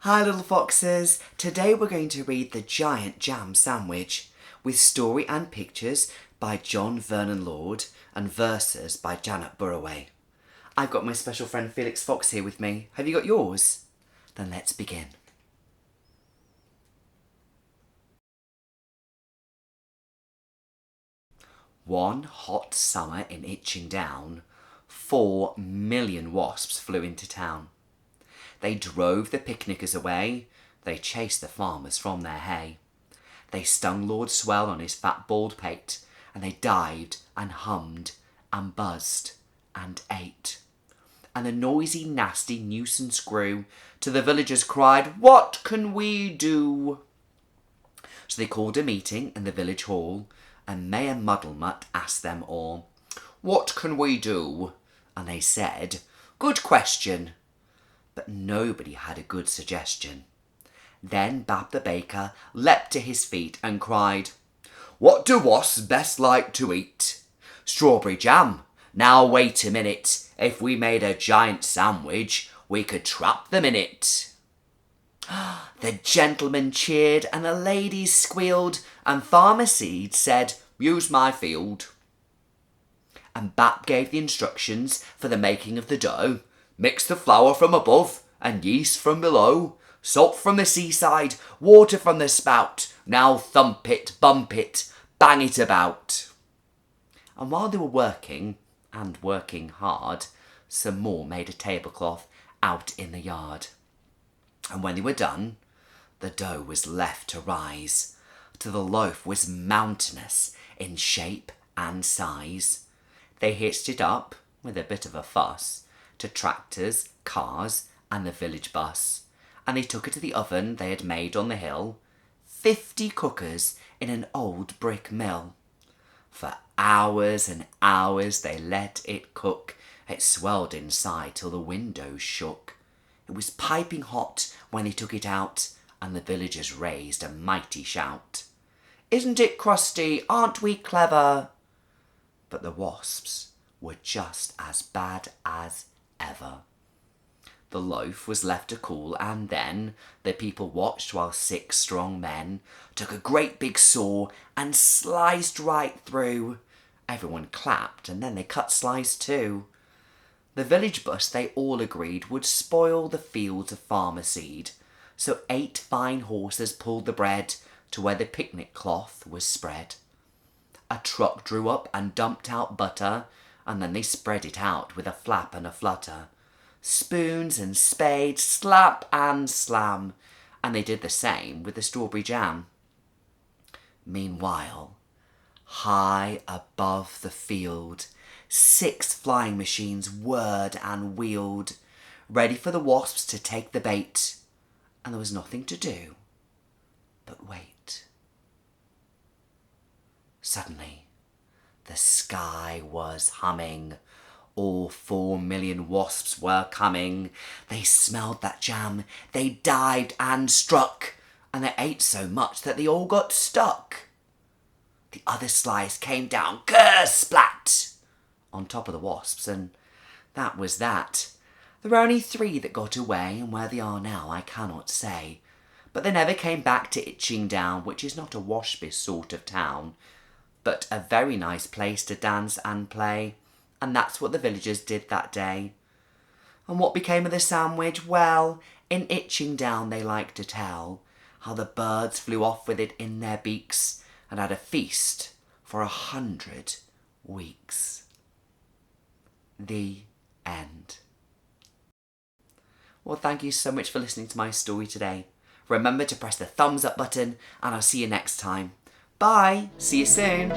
Hi little foxes, today we're going to read The Giant Jam Sandwich with story and pictures by John Vernon Lord and verses by Janet Burroway. I've got my special friend Felix Fox here with me. Have you got yours? Then let's begin. One hot summer in Itching Down, 4 million wasps flew into town. They drove the picnickers away, they chased the farmers from their hay. They stung Lord Swell on his fat bald pate, and they dived and hummed and buzzed and ate. And the noisy, nasty nuisance grew, till the villagers cried, "What can we do?" So they called a meeting in the village hall, and Mayor Muddlemut asked them all, "What can we do?" And they said, "Good question." But nobody had a good suggestion. Then Bab the baker leapt to his feet and cried, "What do wasps best like to eat? Strawberry jam. Now wait a minute. If we made a giant sandwich, we could trap them in it." The gentlemen cheered and the ladies squealed, and Farmer Seed said, "Use my field." And Bab gave the instructions for the making of the dough. "Mix the flour from above and yeast from below, salt from the seaside, water from the spout. Now thump it, bump it, bang it about." And while they were working, and working hard, some more made a tablecloth out in the yard. And when they were done, the dough was left to rise, till the loaf was mountainous in shape and size. They hitched it up, with a bit of a fuss, to tractors, cars, and the village bus, and they took it to the oven they had made on the hill, 50 cookers in an old brick mill. For hours and hours they let it cook. It swelled inside till the windows shook. It was piping hot when they took it out, and the villagers raised a mighty shout. "Isn't it crusty? Aren't we clever?" But the wasps were just as bad as ever. The loaf was left to cool, and then the people watched while 6 strong men took a great big saw and sliced right through. Everyone clapped, and then they cut slice too. The village bus, they all agreed, would spoil the fields of Farmer Seed, so 8 fine horses pulled the bread to where the picnic cloth was spread. A truck drew up and dumped out butter, and then they spread it out with a flap and a flutter. Spoons and spades, slap and slam, and they did the same with the strawberry jam. Meanwhile, high above the field, 6 flying machines whirred and wheeled, ready for the wasps to take the bait, and there was nothing to do but wait. Suddenly, the sky was humming. All 4 million wasps were coming. They smelled that jam, they dived and struck, and they ate so much that they all got stuck. The other slice came down, ker-splat, on top of the wasps, and that was that. There were only 3 that got away, and where they are now I cannot say. But they never came back to Itching Down, which is not a waspish sort of town, but a very nice place to dance and play. And that's what the villagers did that day. And what became of the sandwich? Well, in Itching Down they like to tell how the birds flew off with it in their beaks and had a feast for 100 weeks. The end. Well, thank you so much for listening to my story today. Remember to press the thumbs up button, and I'll see you next time. Bye. See you soon.